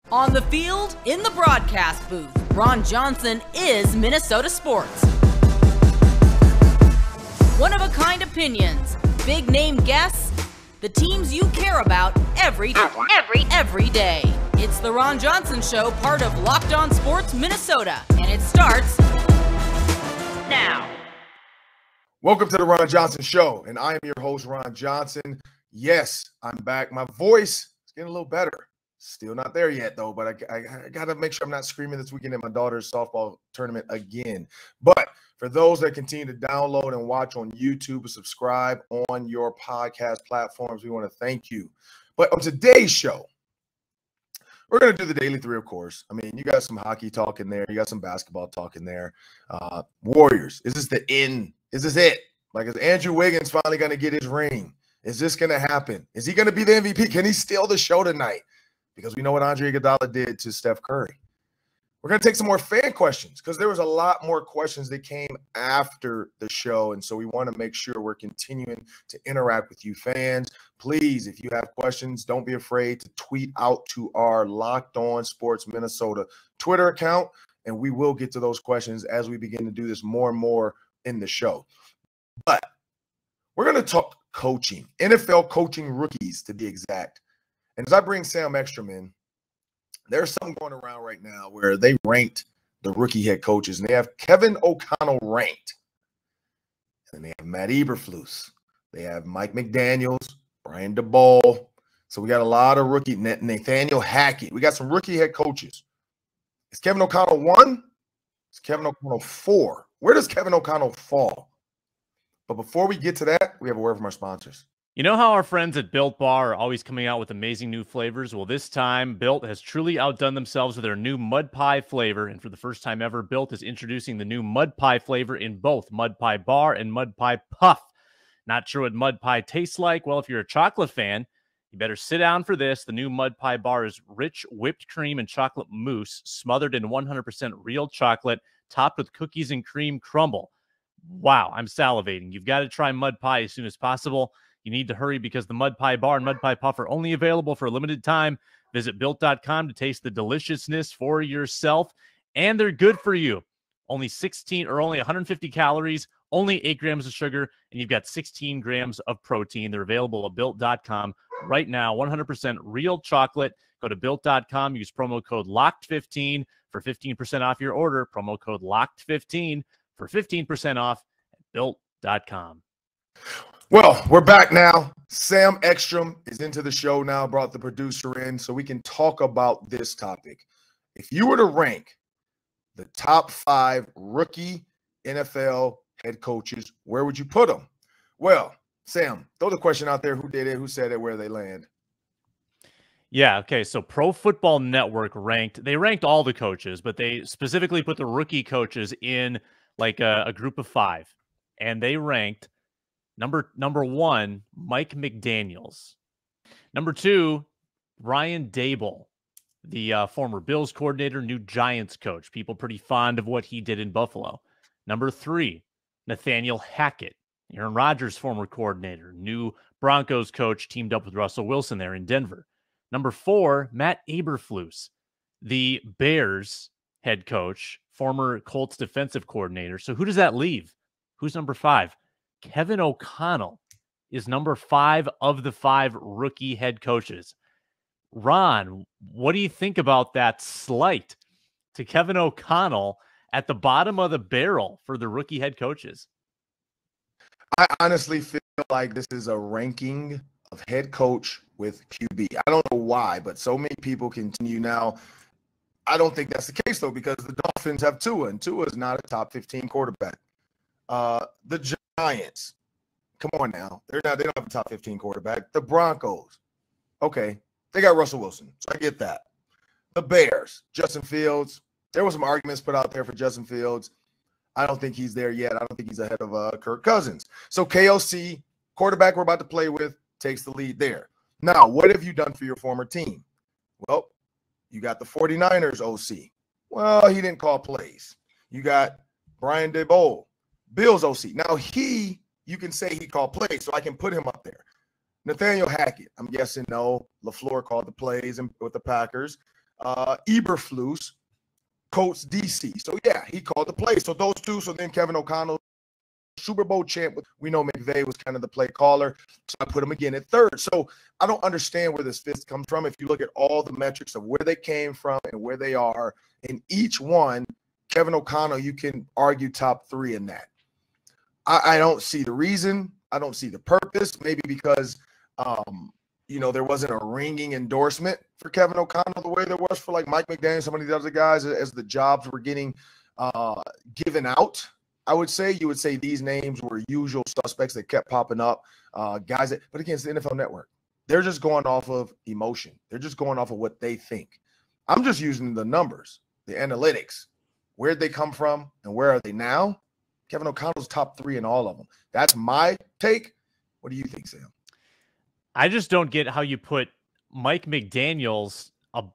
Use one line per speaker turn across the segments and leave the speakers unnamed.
On the field, in the broadcast booth, Ron Johnson is Minnesota sports. One-of-a-kind opinions, big-name guests, the teams you care about every day. It's the Ron Johnson Show, part of Locked On Sports Minnesota, and it starts now.
Welcome to the Ron Johnson Show, and I am your host, Ron Johnson. Yes, I'm back. My voice is getting a little better. Still not there yet, though, but I got to make sure I'm not screaming this weekend at my daughter's softball tournament again. But for those that continue to download and watch on YouTube and subscribe on your podcast platforms, we want to thank you. But on today's show, we're going to do the Daily Three, of course. I mean, you got some hockey talk in there. You got some basketball talk in there. Warriors, is this the end? Is this it? Like, is Andrew Wiggins finally going to get his ring? Is this going to happen? Is he going to be the MVP? Can he steal the show tonight? Because we know what Andre Iguodala did to Steph Curry. We're going to take some more fan questions because there was a lot more questions that came after the show, and so we want to make sure we're continuing to interact with you fans. Please, if you have questions, don't be afraid to tweet out to our Locked On Sports Minnesota Twitter account, and we will get to those questions as we begin to do this more and more in the show. But we're going to talk coaching, NFL coaching rookies to be exact. And as I bring Sam Ekstrom in, there's something going around right now where they ranked the rookie head coaches, and they have Kevin O'Connell ranked. And they have Matt Eberflus. They have Mike McDaniels, Brian DeBoer. So we got a lot of rookie, Nathaniel Hackett. We got some rookie head coaches. Is Kevin O'Connell 1? Is Kevin O'Connell 4? Where does Kevin O'Connell fall? But before we get to that, we have a word from our sponsors.
You know how our friends at Built Bar are always coming out with amazing new flavors? Well, this time, Built has truly outdone themselves with their new Mud Pie flavor. And for the first time ever, Built is introducing the new Mud Pie flavor in both Mud Pie Bar and Mud Pie Puff. Not sure what Mud Pie tastes like? Well, if you're a chocolate fan, you better sit down for this. The new Mud Pie Bar is rich whipped cream and chocolate mousse, smothered in 100% real chocolate, topped with cookies and cream crumble. Wow, I'm salivating. You've got to try Mud Pie as soon as possible. You need to hurry because the Mud Pie Bar and Mud Pie Puff are only available for a limited time. Visit Built.com to taste the deliciousness for yourself, and they're good for you. Only 150 calories, only 8 grams of sugar, and you've got 16 grams of protein. They're available at Built.com right now. 100% real chocolate. Go to Built.com. Use promo code LOCKED15 for 15% off your order. Promo code LOCKED15 for 15% off at Built.com.
Well, we're back now. Sam Ekstrom is into the show now, brought the producer in so we can talk about this topic. If you were to rank the top 5 rookie NFL head coaches, where would you put them? Well, Sam, throw the question out there. Who did it? Who said it? Where they land?
Yeah, okay, so Pro Football Network ranked all the coaches, but they specifically put the rookie coaches in like a group of 5, and they ranked Number 1, Mike McDaniels. Number 2, Brian Daboll, the former Bills coordinator, new Giants coach. People pretty fond of what he did in Buffalo. Number 3, Nathaniel Hackett, Aaron Rodgers' former coordinator, new Broncos coach, teamed up with Russell Wilson there in Denver. Number 4, Matt Eberflus, the Bears head coach, former Colts defensive coordinator. So who does that leave? Who's number 5? Kevin O'Connell is number 5 of the 5 rookie head coaches. Ron, what do you think about that slight to Kevin O'Connell at the bottom of the barrel for the rookie head coaches?
I honestly feel like this is a ranking of head coach with QB. I don't know why, but so many people continue now. I don't think that's the case, though, because the Dolphins have Tua, and Tua is not a top 15 quarterback. The Giants, come on now. They don't have a top 15 quarterback. The Broncos, okay, they got Russell Wilson, so I get that. The Bears, Justin Fields. There were some arguments put out there for Justin Fields. I don't think he's there yet. I don't think he's ahead of Kirk Cousins. So KOC, quarterback we're about to play with, takes the lead there. Now, what have you done for your former team? Well, you got the 49ers OC. Well, he didn't call plays. You got Brian DeBoer, Bills OC. Now, you can say he called plays, so I can put him up there. Nathaniel Hackett, I'm guessing no. LaFleur called the plays with the Packers. Eberflus coach DC. So yeah, he called the play. So those two. So then Kevin O'Connell, Super Bowl champ. We know McVay was kind of the play caller, so I put him again at third. So I don't understand where this fifth comes from. If you look at all the metrics of where they came from and where they are in each one, Kevin O'Connell, you can argue top three in that. I don't see the reason. I don't see the purpose. Maybe because there wasn't a ringing endorsement for Kevin O'Connell the way there was for like Mike McDaniel, some of the other guys, as the jobs were getting given out. I would say you would say these names were usual suspects that kept popping up, guys that, but again, it's the NFL Network. They're just going off of emotion. They're just going off of what they think. I'm just using the numbers, the analytics. Where'd they come from and where are they now? Kevin O'Connell's top three in all of them. That's my take. What do you think, Sam?
I just don't get how you put Mike McDaniels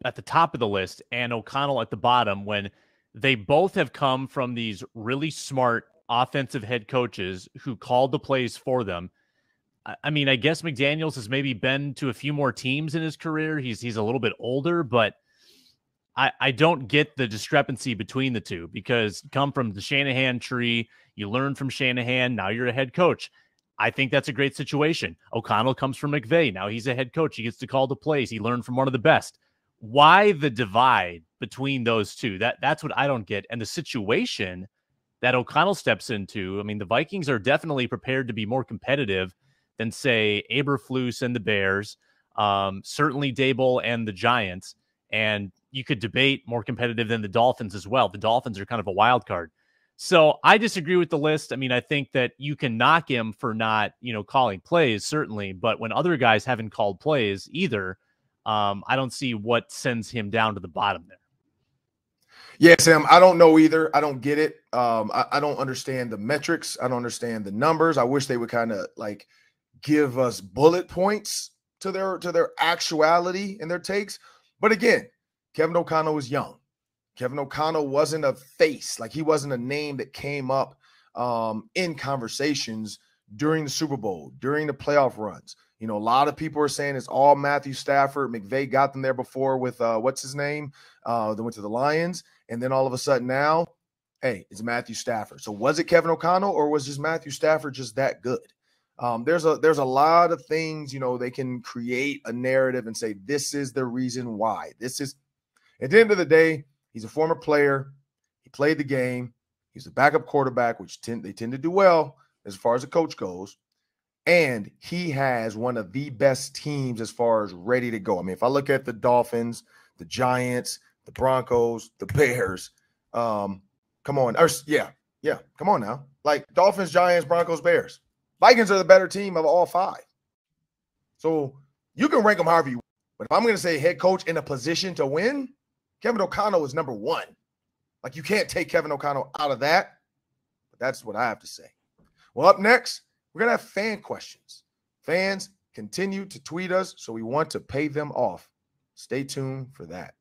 at the top of the list and O'Connell at the bottom when they both have come from these really smart offensive head coaches who called the plays for them. I mean, I guess McDaniels has maybe been to a few more teams in his career. He's a little bit older, but I don't get the discrepancy between the two because you come from the Shanahan tree, you learn from Shanahan, now you're a head coach. I think that's a great situation. O'Connell comes from McVay. Now he's a head coach. He gets to call the plays. He learned from one of the best. Why the divide between those two? That's what I don't get. And the situation that O'Connell steps into, I mean, the Vikings are definitely prepared to be more competitive than, say, Eberflus and the Bears, certainly Dable and the Giants. And you could debate more competitive than the Dolphins as well. The Dolphins are kind of a wild card. So I disagree with the list. I mean, I think that you can knock him for not, calling plays, certainly. But when other guys haven't called plays either, I don't see what sends him down to the bottom there.
Yeah, Sam, I don't know either. I don't get it. I don't understand the metrics. I don't understand the numbers. I wish they would kind of like give us bullet points to their actuality and their takes. But again, Kevin O'Connell was young. Kevin O'Connell wasn't a face. Like, he wasn't a name that came up in conversations during the Super Bowl, during the playoff runs. A lot of people are saying it's all Matthew Stafford. McVay got them there before with what's his name? They went to the Lions. And then all of a sudden now, hey, it's Matthew Stafford. So was it Kevin O'Connell or was just Matthew Stafford just that good? There's a lot of things, they can create a narrative and say, this is the reason why. This is, at the end of the day, he's a former player. He played the game. He's a backup quarterback, which they tend to do well as far as a coach goes. And he has one of the best teams as far as ready to go. I mean, if I look at the Dolphins, the Giants, the Broncos, the Bears, come on. Come on now. Like, Dolphins, Giants, Broncos, Bears. Vikings are the better team of all five. So you can rank them however you want. But if I'm going to say head coach in a position to win, Kevin O'Connell is number one. Like, you can't take Kevin O'Connell out of that. But that's what I have to say. Well, up next, we're going to have fan questions. Fans continue to tweet us, so we want to pay them off. Stay tuned for that.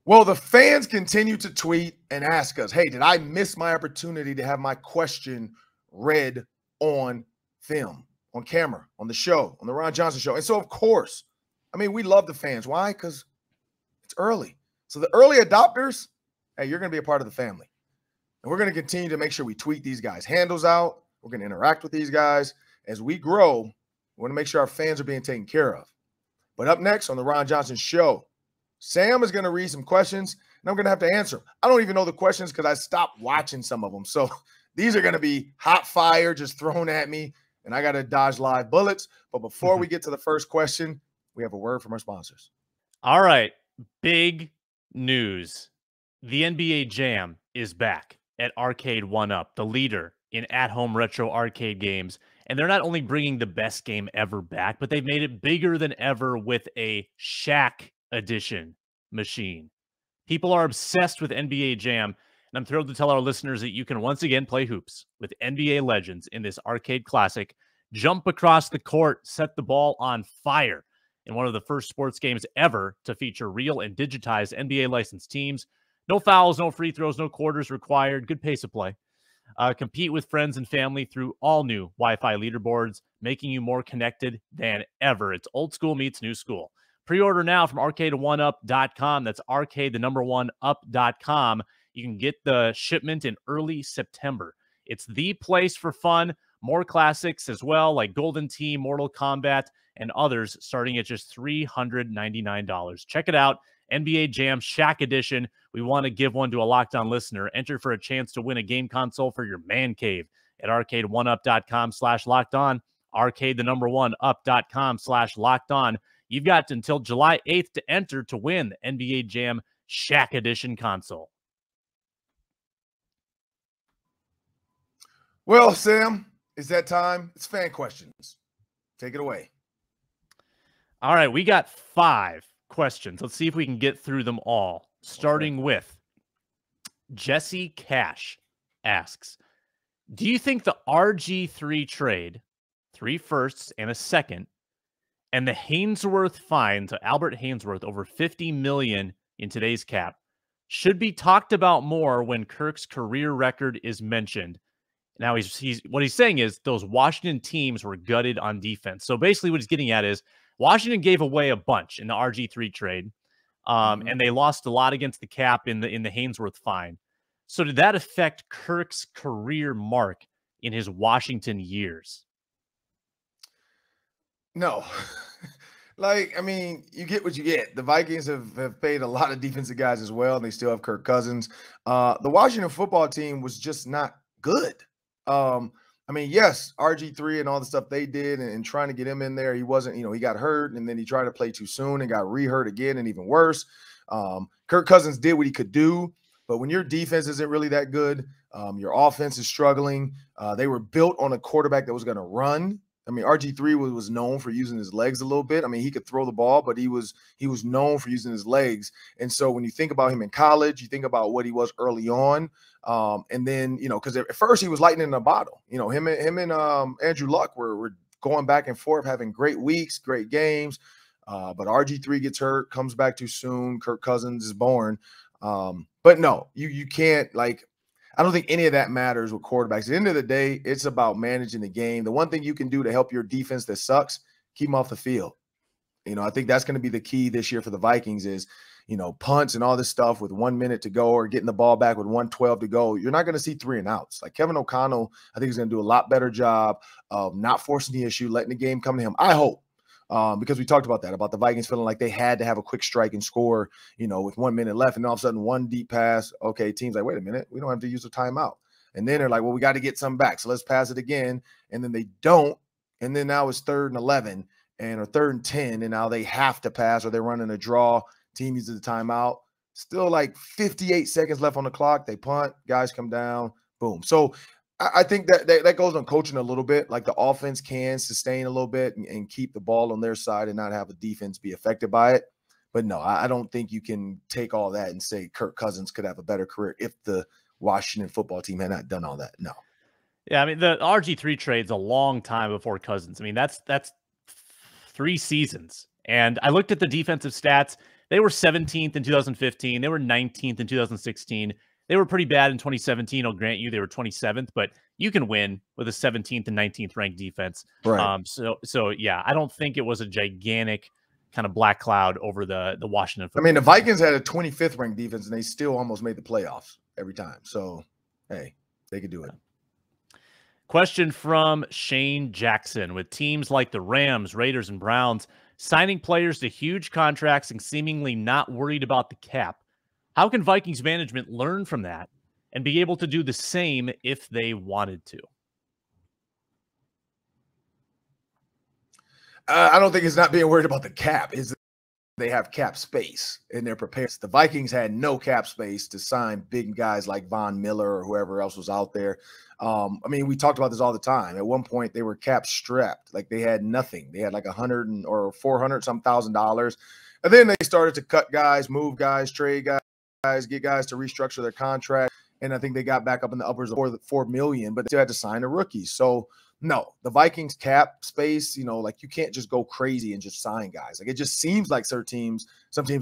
Well, the fans continue to tweet and ask us, hey, did I miss my opportunity to have my question read on film, on camera, on the show, on the Ron Johnson Show? And so, of course, I mean, we love the fans. Why? Because it's early. So the early adopters, hey, you're going to be a part of the family. And we're going to continue to make sure we tweet these guys' handles out. We're going to interact with these guys. As we grow, we want to make sure our fans are being taken care of. But up next on the Ron Johnson Show, Sam is going to read some questions, and I'm going to have to answer them. I don't even know the questions because I stopped watching some of them. So these are going to be hot fire just thrown at me, and I got to dodge live bullets. But before we get to the first question, we have a word from our sponsors.
All right. Big news. The NBA Jam is back at Arcade 1UP, the leader in at-home retro arcade games. And they're not only bringing the best game ever back, but they've made it bigger than ever with a Shaq Edition machine. People are obsessed with NBA Jam, and I'm thrilled to tell our listeners that you can once again play hoops with NBA legends in this arcade classic. Jump across the court, set the ball on fire in one of the first sports games ever to feature real and digitized NBA licensed teams. No fouls, no free throws, no quarters required. Good pace of play. Compete with friends and family through all new Wi-Fi leaderboards, making you more connected than ever. It's old school meets new school. Pre-order now from arcade1up.com. That's arcade1up.com. You can get the shipment in early September. It's the place for fun. More classics as well, like Golden Tee, Mortal Kombat, and others, starting at just $399. Check it out. NBA Jam Shaq Edition. We want to give one to a Locked On listener. Enter for a chance to win a game console for your man cave at arcade1up.com/lockedon. Arcade1up.com/lockedon. You've got until July 8th to enter to win the NBA Jam Shaq Edition console.
Well, Sam, it's that time. It's fan questions. Take it away.
All right, we got 5 questions. Let's see if we can get through them all. Starting with Jesse Cash asks, do you think the RG3 trade, 3 firsts and a second, and the Haynesworth fine to Albert Haynesworth over $50 million in today's cap should be talked about more when Kirk's career record is mentioned? Now, what he's saying is those Washington teams were gutted on defense. So basically what he's getting at is Washington gave away a bunch in the RG3 trade, and they lost a lot against the cap in the Haynesworth fine. So did that affect Kirk's career mark in his Washington years?
No. Like, I mean, you get what you get. The Vikings have paid a lot of defensive guys as well, and they still have Kirk Cousins. The Washington football team was just not good. I mean, yes, RG3 and all the stuff they did and trying to get him in there, he wasn't, he got hurt, and then he tried to play too soon and got re-hurt again, and even worse. Kirk Cousins did what he could do, but when your defense isn't really that good, your offense is struggling. They were built on a quarterback that was going to run. I mean, RG3 was known for using his legs a little bit. I mean, he could throw the ball, but he was known for using his legs. And so when you think about him in college, you think about what he was early on. And then, because at first he was lightning in a bottle. Him and Andrew Luck were going back and forth, having great weeks, great games. But RG3 gets hurt, comes back too soon. Kirk Cousins is born. But no, you can't, I don't think any of that matters with quarterbacks. At the end of the day, it's about managing the game. The one thing you can do to help your defense that sucks, keep them off the field. I think that's going to be the key this year for the Vikings is, punts and all this stuff with 1 minute to go or getting the ball back with 1:12 to go. You're not going to see 3 and outs. Like Kevin O'Connell, I think is going to do a lot better job of not forcing the issue, letting the game come to him. I hope. Because we talked about that, about the Vikings feeling like they had to have a quick strike and score, with 1 minute left. And all of a sudden, one deep pass. Okay, team's like, wait a minute, we don't have to use a timeout. And then they're like, well, we got to get some back. So let's pass it again. And then they don't. And then now it's 3rd and 11 or 3rd and 10. And now they have to pass or they're running a draw. Team uses the timeout. Still like 58 seconds left on the clock. They punt. Guys come down. Boom. So I think that goes on coaching a little bit. Like the offense can sustain a little bit and keep the ball on their side and not have the defense be affected by it. But no, I don't think you can take all that and say Kirk Cousins could have a better career if the Washington football team had not done all that. No.
Yeah, I mean, the RG3 trade's a long time before Cousins. I mean, that's 3 seasons. And I looked at the defensive stats. They were 17th in 2015. They were 19th in 2016. They were pretty bad in 2017. I'll grant you they were 27th, but you can win with a 17th and 19th ranked defense.
Right.
So yeah, I don't think it was a gigantic kind of black cloud over the Washington football.
I mean, the Vikings had a 25th ranked defense and they still almost made the playoffs every time. So, hey, they could do it.
Question from Shane Jackson. With teams like the Rams, Raiders, and Browns signing players to huge contracts and seemingly not worried about the cap, how can Vikings management learn from that and be able to do the same if they wanted to?
I don't think it's not being worried about the cap. Is they have cap space and they're prepared. The Vikings had no cap space to sign big guys like Von Miller or whoever else was out there. I mean, we talked about this all the time. At one point, they were cap strapped. Like they had nothing. They had like $100 or $400 some $1,000. And then they started to cut guys, move guys, trade guys, get guys to restructure their contract. And I think they got back up in the uppers of $4 million, but they still had to sign a rookie. So No, the Vikings cap space, you know, like you can't just go crazy and just sign guys. Like it just seems like some teams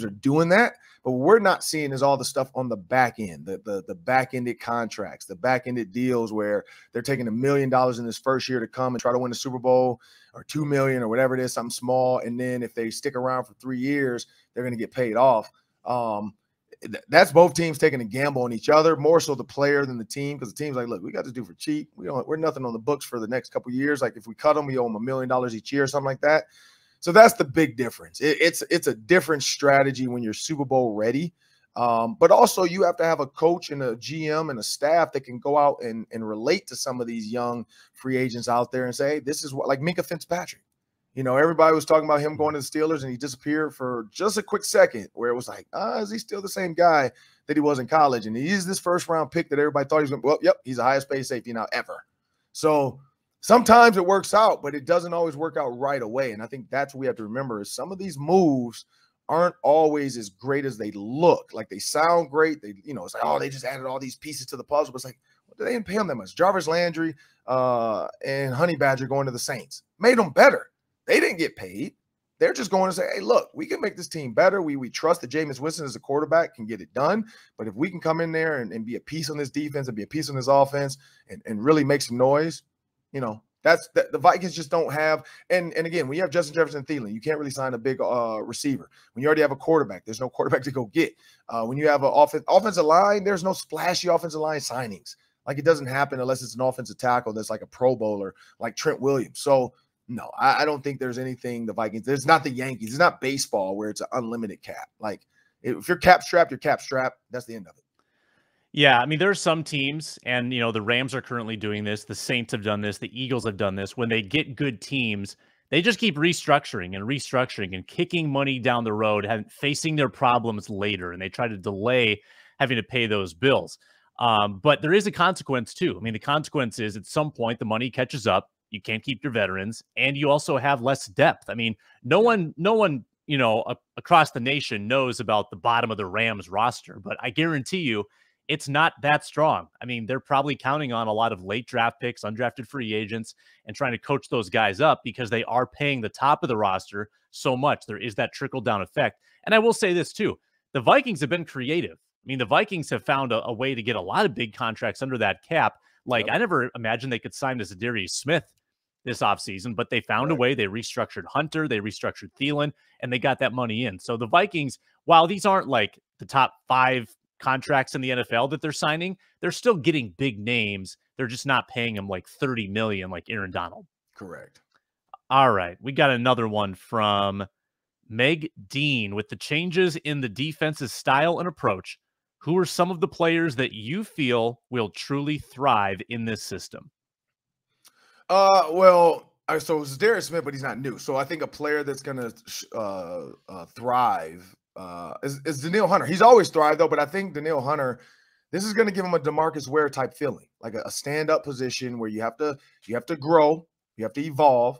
are doing that, but what we're not seeing is all the stuff on the back end, the back-ended contracts, the back-ended deals where they're taking $1 million in this first year to come and try to win the Super Bowl, or $2 million or whatever it is, something small. And then if they stick around for 3 years, they're going to get paid off. That's both teams taking a gamble on each other, more so the player than the team, because the team's like, look, we got to do for cheap. We're nothing on the books for the next couple of years. Like if we cut them, we owe them $1 million each year or something like that. So that's the big difference. It's a different strategy when you're Super Bowl ready. But also you have to have a coach and a GM and a staff that can go out and relate to some of these young free agents out there and say, hey, this is what, like Minkah Fitzpatrick. You know, everybody was talking about him going to the Steelers, and he disappeared for just a quick second where it was like, is he still the same guy that he was in college? And he's this first-round pick that everybody thought he was going to – well, yep, he's the highest paid safety now ever. So sometimes it works out, but it doesn't always work out right away. And I think that's what we have to remember is some of these moves aren't always as great as they look. Like they sound great. They, you know, it's like, oh, they just added all these pieces to the puzzle. But it's like, well, they didn't pay them that much. Jarvis Landry and Honey Badger going to the Saints made them better. They didn't get paid. They're just going to say, hey, look, we can make this team better. We trust that Jameis Winston as a quarterback can get it done. But if we can come in there and be a piece on this defense and be a piece on this offense and really make some noise, you know, the Vikings just don't have. And again, when you have Justin Jefferson and Thielen, you can't really sign a big receiver. When you already have a quarterback, there's no quarterback to go get. When you have an offensive line, there's no splashy offensive line signings. Like it doesn't happen unless it's an offensive tackle that's like a Pro Bowler like Trent Williams. So no, I don't think there's anything the Vikings – there's not the Yankees. It's not baseball where it's an unlimited cap. Like if you're cap strapped, you're cap strapped. That's the end of it.
Yeah, I mean, there are some teams, and, you know, the Rams are currently doing this. The Saints have done this. The Eagles have done this. When they get good teams, they just keep restructuring and kicking money down the road, facing their problems later, and they try to delay having to pay those bills. But there is a consequence, too. I mean, the consequence is at some point the money catches up. You can't keep your veterans, and you also have less depth. I mean, no one, you know, across the nation knows about the bottom of the Rams roster, but I guarantee you it's not that strong. I mean, they're probably counting on a lot of late draft picks, undrafted free agents, and trying to coach those guys up because they are paying the top of the roster so much. There is that trickle-down effect. And I will say this, too. The Vikings have been creative. I mean, the Vikings have found a way to get a lot of big contracts under that cap. Like, I never imagined they could sign this Zadarius Smith this offseason, but they found a way. They restructured Hunter, they restructured Thielen, and they got that money in. So the Vikings, while these aren't like the top 5 contracts in the NFL that they're signing, they're still getting big names. They're just not paying them like $30 million like Aaron Donald.
Correct.
All right. We got another one from Meg Dean. With the changes in the defense's style and approach, who are some of the players that you feel will truly thrive in this system?
So it's Zadarius Smith, but he's not new. So I think a player that's going to thrive is Danielle Hunter. He's always thrived, though, but I think Danielle Hunter, this is going to give him a DeMarcus Ware type feeling, like a stand-up position where you have to grow, you have to evolve.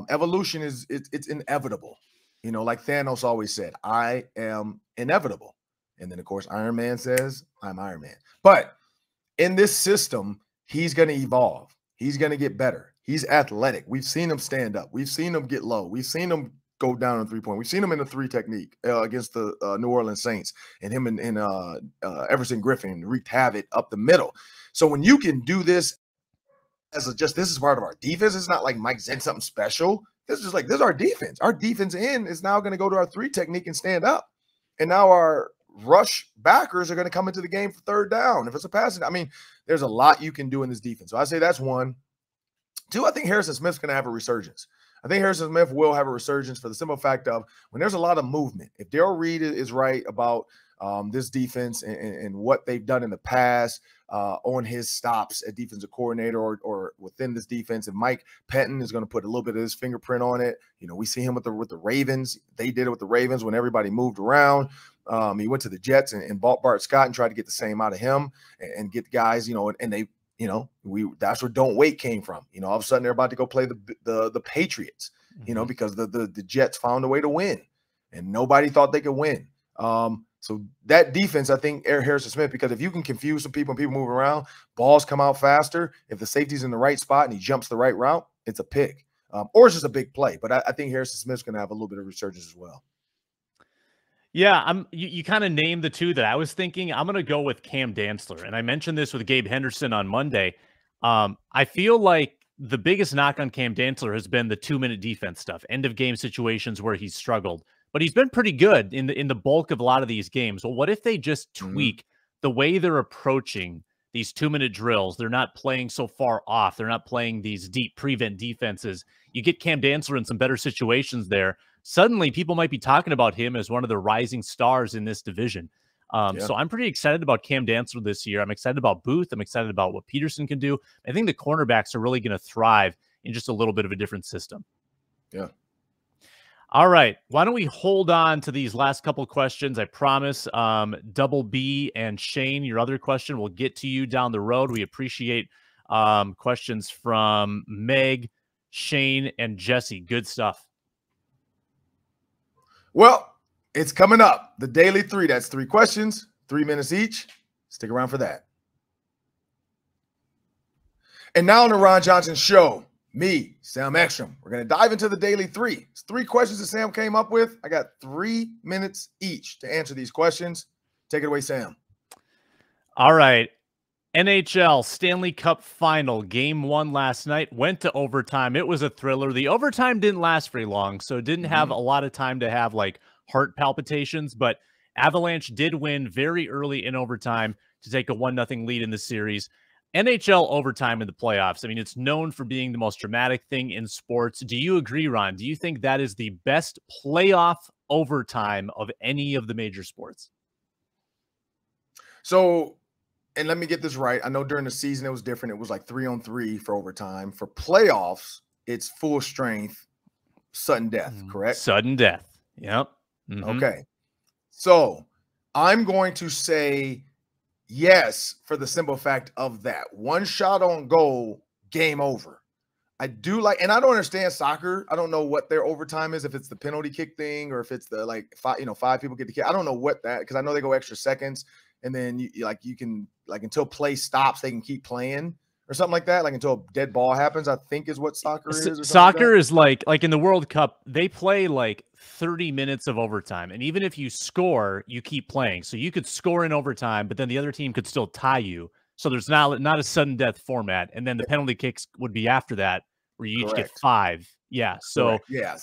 Evolution it's inevitable. You know, like Thanos always said, I am inevitable. And then, of course, Iron Man says, I'm Iron Man. But in this system, he's going to evolve. He's going to get better. He's athletic. We've seen him stand up. We've seen him get low. We've seen him go down on three-point. We've seen him in the 3 technique against the New Orleans Saints, and him and Everson Griffin wreaked havoc up the middle. So when you can do this this is part of our defense. It's not like Mike said something special. This is our defense. Our defense end is now going to go to our 3 technique and stand up. And now our rush backers are going to come into the game for 3rd down. If it's a passing, I mean, there's a lot you can do in this defense. So I say that's 1. 2, I think Harrison Smith's going to have a resurgence. I think Harrison Smith will have a resurgence for the simple fact of when there's a lot of movement. If Darrell Reed is right about this defense and what they've done in the past on his stops at defensive coordinator or within this defense, and Mike Penton is going to put a little bit of his fingerprint on it. You know, we see him with the Ravens. They did it with the Ravens when everybody moved around. He went to the Jets and bought Bart Scott and tried to get the same out of him and get guys, you know, and they, you know, that's where Don't Wait came from. You know, all of a sudden they're about to go play the Patriots, you know, because the Jets found a way to win and nobody thought they could win. So that defense, I think, Harrison Smith, because if you can confuse some people and people move around, balls come out faster. If the safety's in the right spot and he jumps the right route, it's a pick. Or it's just a big play. But I think Harrison Smith's going to have a little bit of resurgence as well.
Yeah, you kind of named the two that I was thinking. I'm going to go with Cam Dantzler. And I mentioned this with Gabe Henderson on Monday. I feel like the biggest knock on Cam Dantzler has been the 2-minute defense stuff, end of game situations where he's struggled. But he's been pretty good in the bulk of a lot of these games. Well, what if they just tweak the way they're approaching these 2-minute drills? They're not playing so far off. They're not playing these deep prevent defenses. You get Cam Dantzler in some better situations there. Suddenly people might be talking about him as one of the rising stars in this division. So I'm pretty excited about Cam Dantzler this year. I'm excited about Booth. I'm excited about what Peterson can do. I think the cornerbacks are really going to thrive in just a little bit of a different system.
Yeah.
All right. Why don't we hold on to these last couple of questions? I promise Double B and Shane, your other question, will get to you down the road. We appreciate questions from Meg, Shane, and Jesse. Good stuff.
Well, it's coming up. The Daily 3. That's 3 questions, 3 minutes each. Stick around for that. And now on the Ron Johnson Show, me, Sam Ekstrom. We're going to dive into the Daily 3. It's 3 questions that Sam came up with. I got 3 minutes each to answer these questions. Take it away, Sam.
All right. NHL Stanley Cup Final, Game 1 last night, went to overtime. It was a thriller. The overtime didn't last very long, so it didn't have a lot of time to have like heart palpitations, but Avalanche did win very early in overtime to take a 1-0 lead in the series. NHL overtime in the playoffs, I mean, it's known for being the most dramatic thing in sports. Do you agree, Ron? Do you think that is the best playoff overtime of any of the major sports?
So, and let me get this right. I know during the season it was different. It was like 3-on-3 for overtime. For playoffs, it's full strength, sudden death, correct?
Sudden death. Yep.
Okay. So I'm going to say yes for the simple fact of that. One shot on goal, game over. I do like, and I don't understand soccer. I don't know what their overtime is, if it's the penalty kick thing or if it's the like 5 people get the kick. I don't know what that, because I know they go extra seconds. And then you can until play stops, they can keep playing or something like that. Like until a dead ball happens, I think is what soccer is.
Soccer is like in the World Cup, they play like 30 minutes of overtime. And even if you score, you keep playing. So you could score in overtime, but then the other team could still tie you. So there's not a sudden death format. And then the penalty kicks would be after that, where you each get 5. Yeah. So
yeah.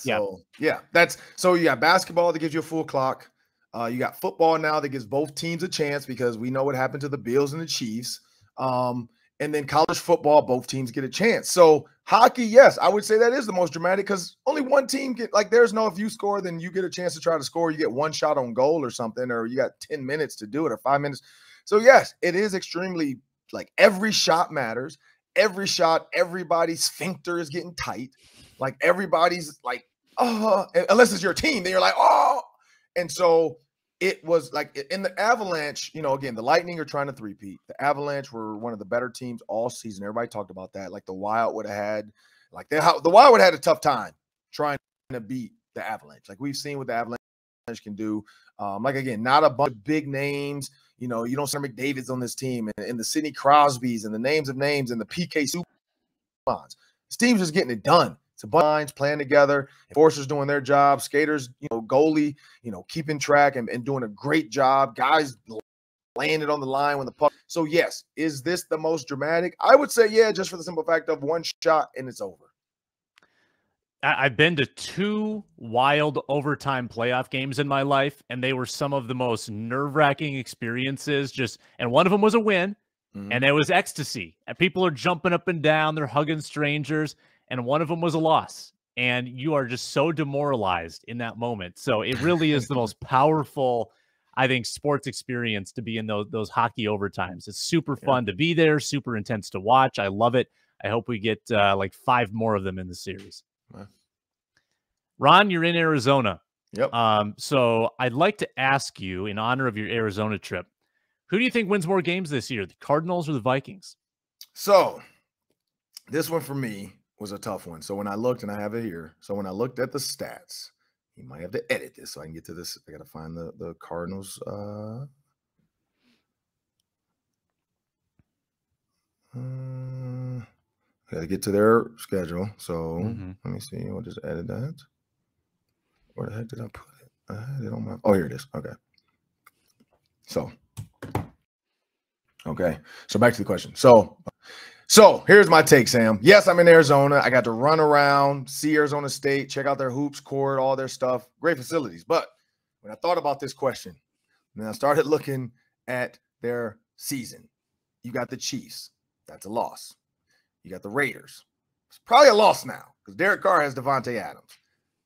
That's so you got basketball that gives you a full clock. You got football now that gives both teams a chance, because we know what happened to the Bills and the Chiefs. And then college football, both teams get a chance. So hockey, yes, I would say that is the most dramatic, because only one team there's no, if you score, then you get a chance to try to score. You get 1 shot on goal or something, or you got 10 minutes to do it, or 5 minutes. So yes, it is extremely, like, every shot matters. Every shot, everybody's sphincter is getting tight. Like everybody's like, oh, unless it's your team, then you're like, oh. And so it was like in the Avalanche, again, the Lightning are trying to three-peat. The Avalanche were one of the better teams all season. Everybody talked about that. Like the Wild would have had, the Wild would have had a tough time trying to beat the Avalanche. Like we've seen what the Avalanche can do. Again, not a bunch of big names. You don't see McDavid's on this team, and the Sidney Crosbys and the names of names and the PK Subban. This team's just getting it done. It's a bunch of lines playing together. Enforcers doing their job. Skaters, goalie, keeping track and doing a great job. Guys laying it on the line when the puck. So yes, is this the most dramatic? I would say yeah, just for the simple fact of 1 shot and it's over.
I've been to 2 wild overtime playoff games in my life, and they were some of the most nerve-wracking experiences. And one of them was a win, and it was ecstasy. And people are jumping up and down, they're hugging strangers, and one of them was a loss. And you are just so demoralized in that moment. So it really is the most powerful, I think, sports experience to be in those hockey overtimes. It's super fun to be there, super intense to watch. I love it. I hope we get like 5 more of them in the series. Ron, you're in Arizona.
Yep.
So I'd like to ask you, in honor of your Arizona trip, who do you think wins more games this year, the Cardinals or the Vikings?
So this one for me was a tough one. So when I looked, and I have it here, so when I looked at the stats, You might have to edit this so I can get to this. I got to find the Cardinals. Got to get to their schedule. So let me see. We'll just edit that. Where the heck did I put it? I had it on my. Oh, here it is. Okay. So back to the question. So here's my take, Sam. Yes, I'm in Arizona. I got to run around, see Arizona State, check out their hoops court, all their stuff, great facilities. But when I thought about this question, and I started looking at their season, you got the Chiefs. That's a loss. You got the Raiders. It's probably a loss now because Derek Carr has Devontae Adams.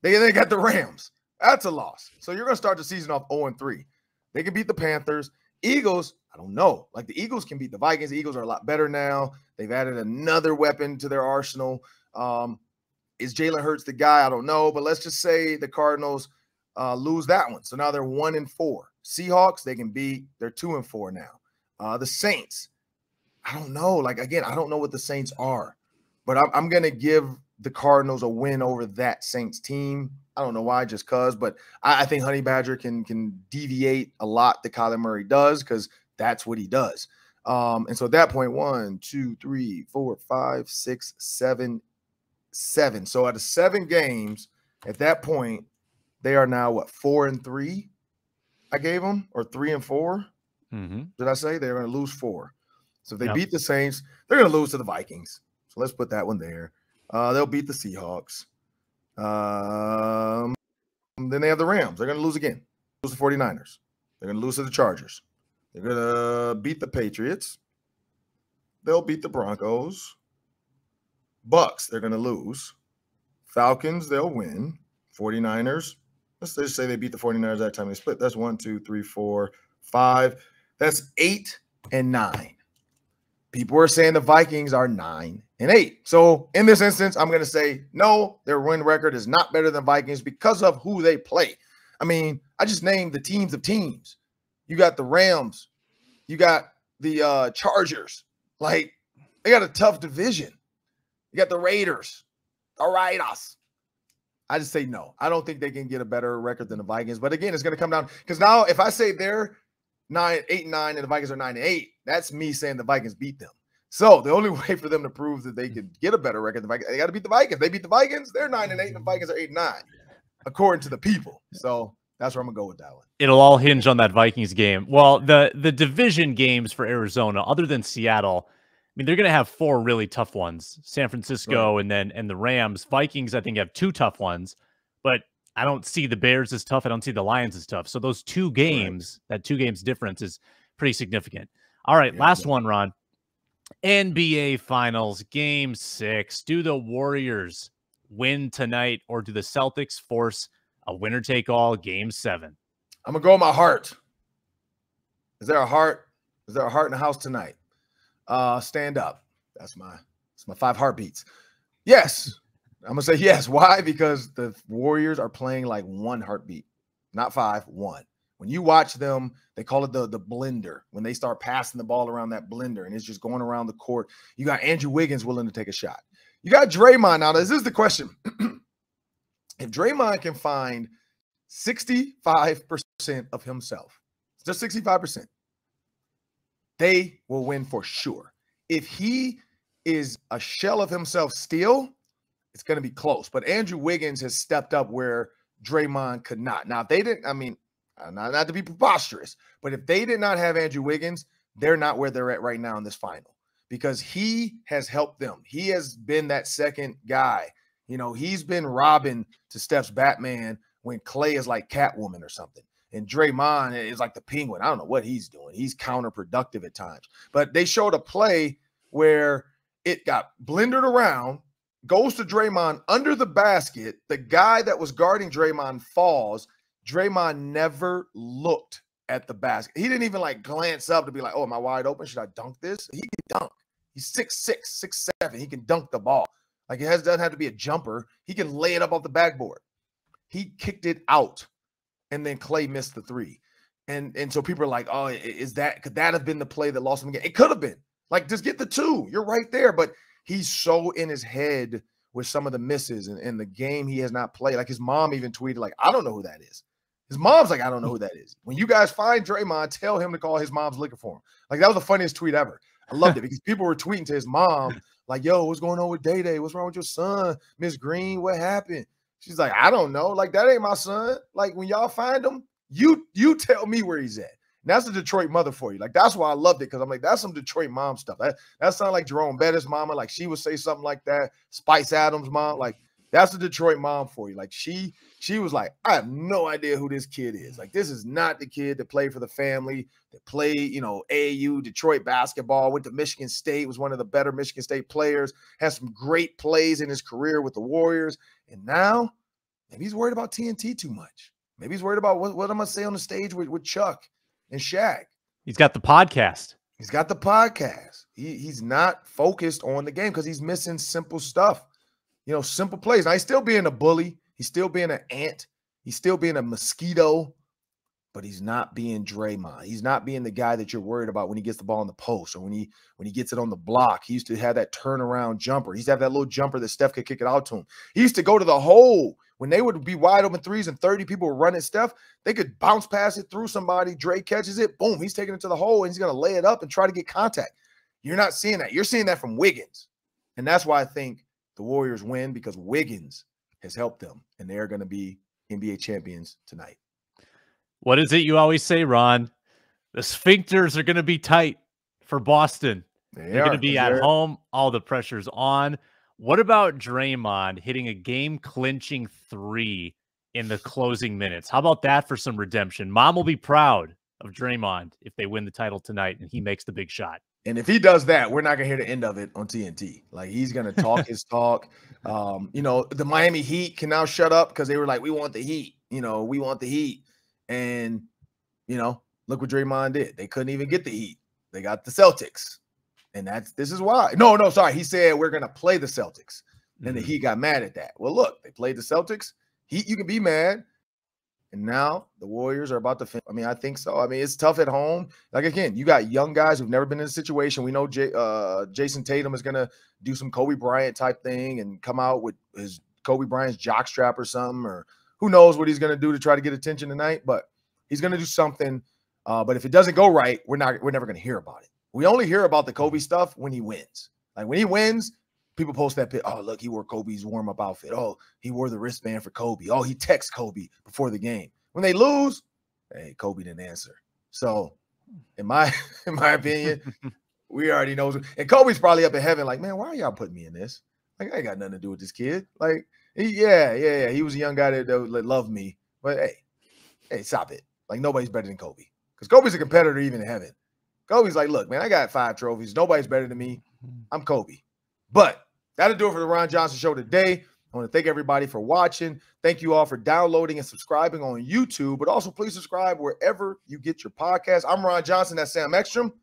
They got the Rams. That's a loss. So you're going to start the season off 0-3. They can beat the Panthers. Eagles, I don't know. Like the Eagles can beat the Vikings. The Eagles are a lot better now. They've added another weapon to their arsenal. Is Jalen Hurts the guy? I don't know. But let's just say the Cardinals lose that one. So now they're 1-4. Seahawks, they can beat. They're 2-4 now. The Saints, I don't know. Like, again, I don't know what the Saints are. But I'm going to give the Cardinals a win over that Saints team. I don't know why, just because, but I think Honey Badger can deviate a lot that Kyler Murray does because that's what he does. And so at that point, 1, 2, 3, 4, 5, 6, 7. So out of 7 games, at that point, they are now what, 4-3? I gave them, or 3-4? Did I say they're going to lose 4? So if they beat the Saints, they're going to lose to the Vikings. So let's put that one there. They'll beat the Seahawks. Then they have the Rams. They're going to lose again. Lose the 49ers. They're going to lose to the Chargers. They're going to beat the Patriots. They'll beat the Broncos. Bucks, they're going to lose. Falcons, they'll win. 49ers, let's just say they beat the 49ers that time they split. That's 1, 2, 3, 4, 5. That's 8 and 9. People are saying the Vikings are 9 and 8. So in this instance, I'm going to say, no, their win record is not better than Vikings because of who they play. I mean, I just named the teams of teams. You got the Rams. You got the Chargers. Like, they got a tough division. You got the Raiders. The Raiders. I just say no. I don't think they can get a better record than the Vikings. But again, it's going to come down because now if I say they're 8 and 9 and the Vikings are 9 and 8, that's me saying the Vikings beat them. So the only way for them to prove that they could get a better record than the Vikings, they got to beat the Vikings. They beat the Vikings, they're 9 and 8, and the Vikings are 8 and 9, according to the people. So that's where I'm gonna go with that one.
It'll all hinge on that Vikings game. Well, the division games for Arizona, other than Seattle, I mean, they're gonna have 4 really tough ones: San Francisco,
right,
and the Rams. Vikings, I think, have 2 tough ones, but I don't see the Bears as tough. I don't see the Lions as tough. So those 2 games, that 2 games difference is pretty significant. All right, last one, Ron. NBA Finals, Game 6. Do the Warriors win tonight, or do the Celtics force a winner-take-all Game 7?
I'm gonna go with my heart. Is there a heart? Is there a heart in the house tonight? Stand up. That's my 5 heartbeats. Yes. I'm gonna say yes. Why? Because the Warriors are playing like 1 heartbeat, not 5, 1. When you watch them, they call it the blender. When they start passing the ball around that blender and it's just going around the court, you got Andrew Wiggins willing to take a shot. You got Draymond. Now, this is the question. If Draymond can find 65% of himself, just 65%, they will win for sure. If he is a shell of himself still, it's going to be close. But Andrew Wiggins has stepped up where Draymond could not. Now, if they didn't, I mean, not to be preposterous, but if they did not have Andrew Wiggins, they're not where they're at right now in this final because he has helped them. He has been that second guy. You know, he's been Robin to Steph's Batman when Clay is like Catwoman or something. And Draymond is like the Penguin. I don't know what he's doing. He's counterproductive at times. But they showed a play where it got blendered around, goes to Draymond under the basket. The guy that was guarding Draymond falls. Draymond never looked at the basket. He didn't even like glance up to be like, oh, am I wide open? Should I dunk this? He can dunk. He's 6'6", 6'7". He can dunk the ball. Like doesn't have to be a jumper. He can lay it up off the backboard. He kicked it out, and then Clay missed the 3. And so people are like, oh, could that have been the play that lost him again? It could have been. Like, just get the 2. You're right there. But he's so in his head with some of the misses and the game he has not played. Like his mom even tweeted, like, I don't know who that is. His mom's like, I don't know who that is. When you guys find Draymond, tell him to call his mom's looking for him. Like, that was the funniest tweet ever. I loved it because people were tweeting to his mom, like, yo, what's going on with Day-Day? What's wrong with your son? Miss Green, what happened? She's like, I don't know. Like, that ain't my son. Like, when y'all find him, you tell me where he's at. And that's the Detroit mother for you. Like, that's why I loved it, because I'm like, that's some Detroit mom stuff. That sounds like Jerome Bettis' mama. Like, she would say something like that. Spice Adams' mom. Like, that's the Detroit mom for you. Like, she was like, I have no idea who this kid is. Like, this is not the kid that played for the family, that played, AAU, Detroit basketball, went to Michigan State, was one of the better Michigan State players, has some great plays in his career with the Warriors. And now, maybe he's worried about TNT too much. Maybe he's worried about what I'm going to say on the stage with Chuck and Shaq.
He's got the podcast.
He's got the podcast. He's not focused on the game because he's missing simple stuff. Simple plays. Now, he's still being a bully. He's still being an ant. He's still being a mosquito, but he's not being Draymond. He's not being the guy that you're worried about when he gets the ball in the post or when he gets it on the block. He used to have that turnaround jumper. He used to have that little jumper that Steph could kick it out to him. He used to go to the hole when they would be wide open threes and 30 people were running Steph. They could bounce past it through somebody. Dre catches it. Boom. He's taking it to the hole and he's going to lay it up and try to get contact. You're not seeing that. You're seeing that from Wiggins. And that's why I think the Warriors win, because Wiggins has helped them, and they're going to be NBA champions tonight.
What is it you always say, Ron? The sphincters are going to be tight for Boston. They're going to be at home. All the pressure's on. What about Draymond hitting a game-clinching 3 in the closing minutes? How about that for some redemption? Mom will be proud of Draymond if they win the title tonight and he makes the big shot.
And if he does that, we're not going to hear the end of it on TNT. Like, he's going to talk his talk. The Miami Heat can now shut up because they were like, we want the Heat. We want the Heat. And, look what Draymond did. They couldn't even get the Heat. They got the Celtics. And this is why. No, sorry. He said we're going to play the Celtics. And the Heat got mad at that. Well, look, they played the Celtics. Heat, you can be mad. And now the Warriors are about to finish. I mean, I think so. I mean, it's tough at home. Like, again, you got young guys who've never been in a situation. We know Jason Tatum is going to do some Kobe Bryant type thing and come out with his Kobe Bryant's jockstrap or something, or who knows what he's going to do to try to get attention tonight. But he's going to do something. But if it doesn't go right, we're never going to hear about it. We only hear about the Kobe stuff when he wins. Like, when he wins, people post that pic. Oh, look, he wore Kobe's warm-up outfit. Oh, he wore the wristband for Kobe. Oh, he texted Kobe before the game. When they lose, hey, Kobe didn't answer. So, in my opinion, we already know. And Kobe's probably up in heaven like, man, why are y'all putting me in this? Like, I ain't got nothing to do with this kid. Like, yeah. He was a young guy that loved me. But, hey, stop it. Like, nobody's better than Kobe. Because Kobe's a competitor even in heaven. Kobe's like, look, man, I got 5 trophies. Nobody's better than me. I'm Kobe. But that'll do it for the Ron Johnson Show today. I want to thank everybody for watching. Thank you all for downloading and subscribing on YouTube, but also please subscribe wherever you get your podcast. I'm Ron Johnson. That's Sam Ekstrom.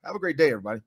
Have a great day, everybody.